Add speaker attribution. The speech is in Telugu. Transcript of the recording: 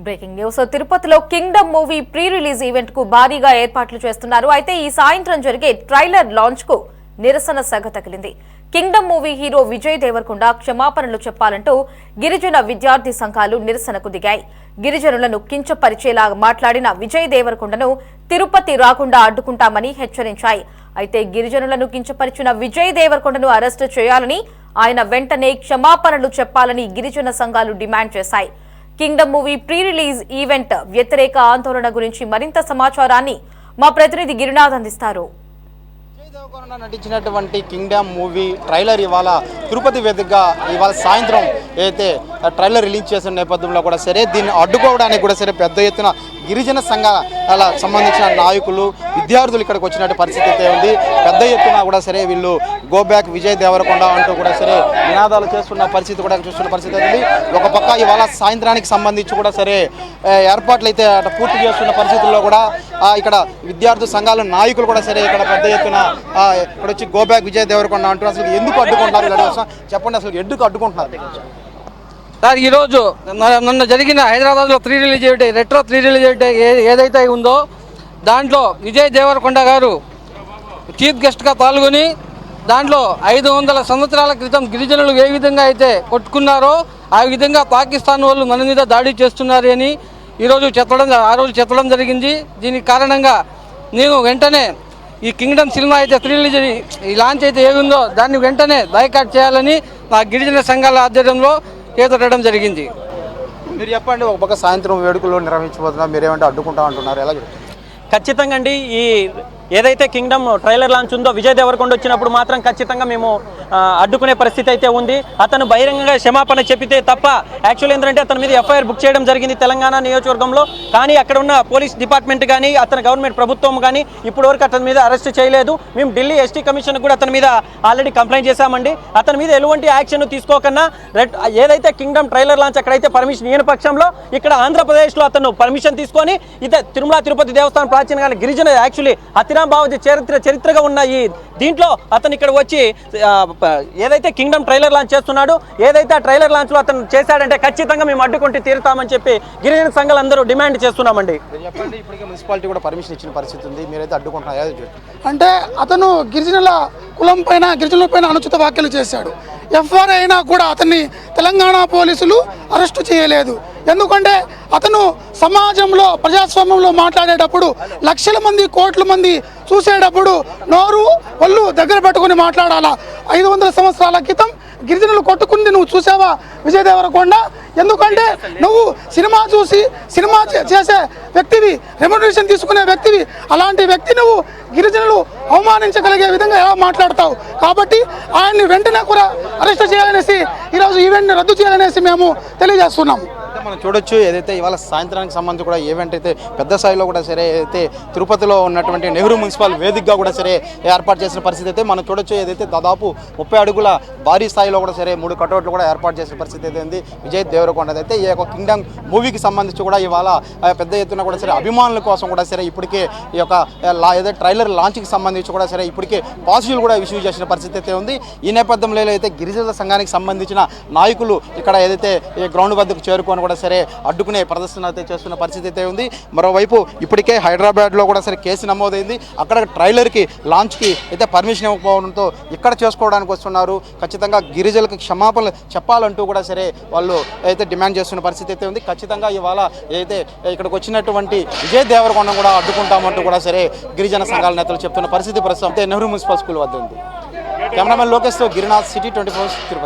Speaker 1: Breaking news. తిరుపతిలో Kingdom movie pre release event కు భారీగా ఏర్పాట్లు చేస్తున్నారు. అయితే ఈ సాయంత్రం జరిగే ట్రైలర్ లాంచ్ కు నిరసన సగ తగిలింది. Kingdom movie hero Vijay Deverakonda క్షమాపణలు చెప్పాలంటూ గిరిజన విద్యార్థి సంఘాలు నిరసనకు దిగాయి. గిరిజనులను కించపరిచేలా మాట్లాడిన విజయ్ దేవరకొండను తిరుపతి రాకుండా అడ్డుకుంటామని హెచ్చరించాయి. అయితే గిరిజనులను కించపరిచిన విజయ్ దేవరకొండను అరెస్టు చేయాలని, ఆయన వెంటనే క్షమాపణలు చెప్పాలని గిరిజన సంఘాలు డిమాండ్ చేశాయి. Kingdom movie pre release event వ్యతిరేక ఆందోళన గురించి మరింత సమాచారాన్ని మా ప్రతినిధి గిరినాథ్ అందిస్తారు.
Speaker 2: నటించినటువంటి కింగ్డమ్ మూవీ ట్రైలర్ ఇవాళ తిరుపతి వేదికగా ఇవాళ సాయంత్రం అయితే ట్రైలర్ రిలీజ్ చేసిన నేపథ్యంలో కూడా సరే దీన్ని అడ్డుకోవడానికి కూడా సరే పెద్ద ఎత్తున గిరిజన సంఘాల సంబంధించిన నాయకులు విద్యార్థులు ఇక్కడికి వచ్చినట్టు పరిస్థితి అయితే ఉంది. పెద్ద ఎత్తున కూడా సరే వీళ్ళు గో బ్యాక్ విజయ్ దేవరకొండ అంటూ కూడా సరే నినాదాలు చేస్తున్న పరిస్థితి కూడా చూస్తున్న పరిస్థితి ఉంది. ఒక పక్క ఇవాళ సాయంత్రానికి సంబంధించి కూడా సరే ఏర్పాట్లు అయితే పూర్తి చేస్తున్న పరిస్థితుల్లో కూడా ఇక్కడ విద్యార్థి సంఘాల నాయకులు కూడా సరే ఇక్కడ పెద్ద ఎత్తున ఇక్కడ వచ్చి గో బ్యాక్ విజయ్ దేవరకొండ అంటూ అసలు ఎందుకు అడ్డుకుంటున్నారు చెప్పండి, అసలు ఎందుకు అడ్డుకుంటున్నారు
Speaker 3: సార్? ఈరోజు నిన్న జరిగిన హైదరాబాద్లో రెట్రో త్రీ రిలీజ్ ఏదైతే ఉందో దాంట్లో విజయ్ దేవరకొండ గారు చీఫ్ గెస్ట్గా పాల్గొని దాంట్లో 500 సంవత్సరాల క్రితం గిరిజనులు ఏ విధంగా అయితే కొట్టుకున్నారో ఆ విధంగా పాకిస్తాన్ వాళ్ళు మన మీద దాడి చేస్తున్నారు అని ఆ రోజు చెప్పడం జరిగింది. దీనికి కారణంగా నేను వెంటనే ఈ కింగ్డమ్ సినిమా అయితే త్రీ రిలీజ్ లాంచ్ అయితే ఏముందో దాన్ని వెంటనే బాయ్కాట్ చేయాలని మా గిరిజన సంఘాల ఆధ్వర్యంలో చేపట్టడం జరిగింది.
Speaker 2: మీరు చెప్పండి, ఒక పక్క సాయంత్రం వేడుకలు నిర్వహించబోతున్నారు, మీరేమంటే అడ్డుకుంటా అంటున్నారు, ఎలా జరుగుతుంది?
Speaker 4: ఖచ్చితంగా అండి, ఈ ఏదైతే కింగ్డమ్ ట్రైలర్ లాంచ్ ఉందో విజయ్ దేవరకొండ వచ్చినప్పుడు మాత్రం ఖచ్చితంగా మేము అడ్డుకునే పరిస్థితి అయితే ఉంది. అతను బహిరంగంగా క్షమాపణ చెప్పితే తప్ప యాక్చువల్ ఏంటంటే అతని మీద ఎఫ్ఐఆర్ బుక్ చేయడం జరిగింది తెలంగాణ నియోజకవర్గంలో. కానీ అక్కడ ఉన్న పోలీస్ డిపార్ట్మెంట్ కానీ అతని గవర్నమెంట్ ప్రభుత్వం కానీ ఇప్పటివరకు అతని మీద అరెస్ట్ చేయలేదు. మేము ఢిల్లీ ఎస్టీ కమిషన్ కూడా అతని మీద ఆల్రెడీ కంప్లైంట్ చేశామండి. అతని మీద ఎటువంటి యాక్షన్ తీసుకోకన్నా ఏదైతే కింగ్డమ్ ట్రైలర్ లాంచ్ అక్కడైతే పర్మిషన్ ఇవ్వని పక్షంలో ఇక్కడ ఆంధ్రప్రదేశ్లో అతను పర్మిషన్ తీసుకొని తిరుమల తిరుపతి దేవస్థానం ప్రాచీన కాల గిరిజన యాక్చువల్లీ అతిరామ్ బావాజీ చరిత్రగా ఉన్న ఈ దీంట్లో అతను ఇక్కడ వచ్చి ఏదైతే కింగ్డమ్ ట్రైలర్ లాంచ్ చేస్తున్నాడు, ఏదైతే ఆ ట్రైలర్ లాంచ్లో అతను చేశాడంటే ఖచ్చితంగా మేము అడ్డుకుంటే తీరుతామని చెప్పి గిరిజన సంఘాలు అందరూ డిమాండ్ చేస్తున్నామండి.
Speaker 2: చెప్పండి, ఇప్పటికే మున్సిపాలిటీ కూడా పర్మిషన్ ఇచ్చిన పరిస్థితి ఉంది, మీరైతే అడ్డుకుంటున్నారు
Speaker 5: అంటే అతను గిరిజనుల కులం పైన గిరిజనుల పైన అనుచిత వ్యాఖ్యలు చేశాడు. ఎఫ్ఐఆర్ అయినా కూడా అతన్ని తెలంగాణ పోలీసులు అరెస్టు చేయలేదు. ఎందుకంటే అతను సమాజంలో ప్రజాస్వామ్యంలో మాట్లాడేటప్పుడు లక్షల మంది కోట్ల మంది చూసేటప్పుడు ఒళ్ళు దగ్గర పెట్టుకుని మాట్లాడాలా. 500 సంవత్సరాల క్రితం గిరిజనులు కొట్టుకుంది నువ్వు చూసావా విజయ్ దేవరకొండ? ఎందుకంటే నువ్వు సినిమా చూసి సినిమా చేసే వ్యక్తివి, రెమ్యునరేషన్ తీసుకునే వ్యక్తివి. అలాంటి వ్యక్తి నువ్వు గిరిజనులు అవమానించగలిగే విధంగా ఎలా మాట్లాడతావు? కాబట్టి ఆయన్ని వెంటనే కూడా అరెస్ట్ చేయాలనేసి ఈరోజు ఈవెంట్ని రద్దు చేయాలనేసి మేము తెలియజేస్తున్నాము.
Speaker 2: మనం చూడొచ్చు, ఏదైతే ఇవాళ సాయంత్రానికి సంబంధించి కూడా ఈవెంట్ అయితే పెద్ద స్థాయిలో కూడా సరే అయితే తిరుపతిలో ఉన్నటువంటి నెహ్రూ మున్సిపల్ వేదికగా కూడా సరే ఏర్పాటు చేసిన పరిస్థితి అయితే మనం చూడొచ్చు. ఏదైతే దాదాపు 30 అడుగుల భారీ స్థాయిలో కూడా సరే 3 కటౌట్లు కూడా ఏర్పాటు చేసిన పరిస్థితి అయితే ఉంది విజయ్ దేవరకొండ. అయితే ఈ యొక్క కింగ్డమ్ మూవీకి సంబంధించి కూడా ఇవాళ పెద్ద ఎత్తున కూడా సరే అభిమానుల కోసం కూడా సరే ఇప్పటికే ఈ యొక్క ఏదైతే ట్రైలర్ లాంచ్కి సంబంధించి కూడా సరే ఇప్పటికే పాజిటివ్ కూడా ఇష్యూ చేసిన పరిస్థితి అయితే ఉంది. ఈ నేపథ్యంలో అయితే గిరిజన సంఘానికి సంబంధించిన నాయకులు ఇక్కడ ఏదైతే ఈ గ్రౌండ్ వద్దకు చేరుకొని కూడా సరే అడ్డుకునే ప్రదర్శన అయితే చేస్తున్న పరిస్థితి అయితే ఉంది. మరోవైపు ఇప్పటికే హైదరాబాద్లో కూడా సరే కేసు నమోదైంది. అక్కడ ట్రైలర్కి లాంచ్కి అయితే పర్మిషన్ ఇవ్వకపోవడంతో ఇక్కడ చేసుకోవడానికి వస్తున్నారు. ఖచ్చితంగా గిరిజనులకు క్షమాపణలు చెప్పాలంటూ కూడా సరే వాళ్ళు అయితే డిమాండ్ చేస్తున్న పరిస్థితి అయితే ఉంది. ఖచ్చితంగా ఇవాళ అయితే ఇక్కడికి వచ్చినటువంటి విజయ్ దేవరకొండ కూడా అడ్డుకుంటామంటూ కూడా సరే గిరిజన సంఘాల నేతలు చెప్తున్న పరిస్థితి ప్రస్తుతం నెహ్రూ మున్సిపల్ స్కూల్ వద్ద ఉంది. కెమెరామెన్ లోకేష్తో గిరినాథ్, సిటీ 24 తిరుపతి.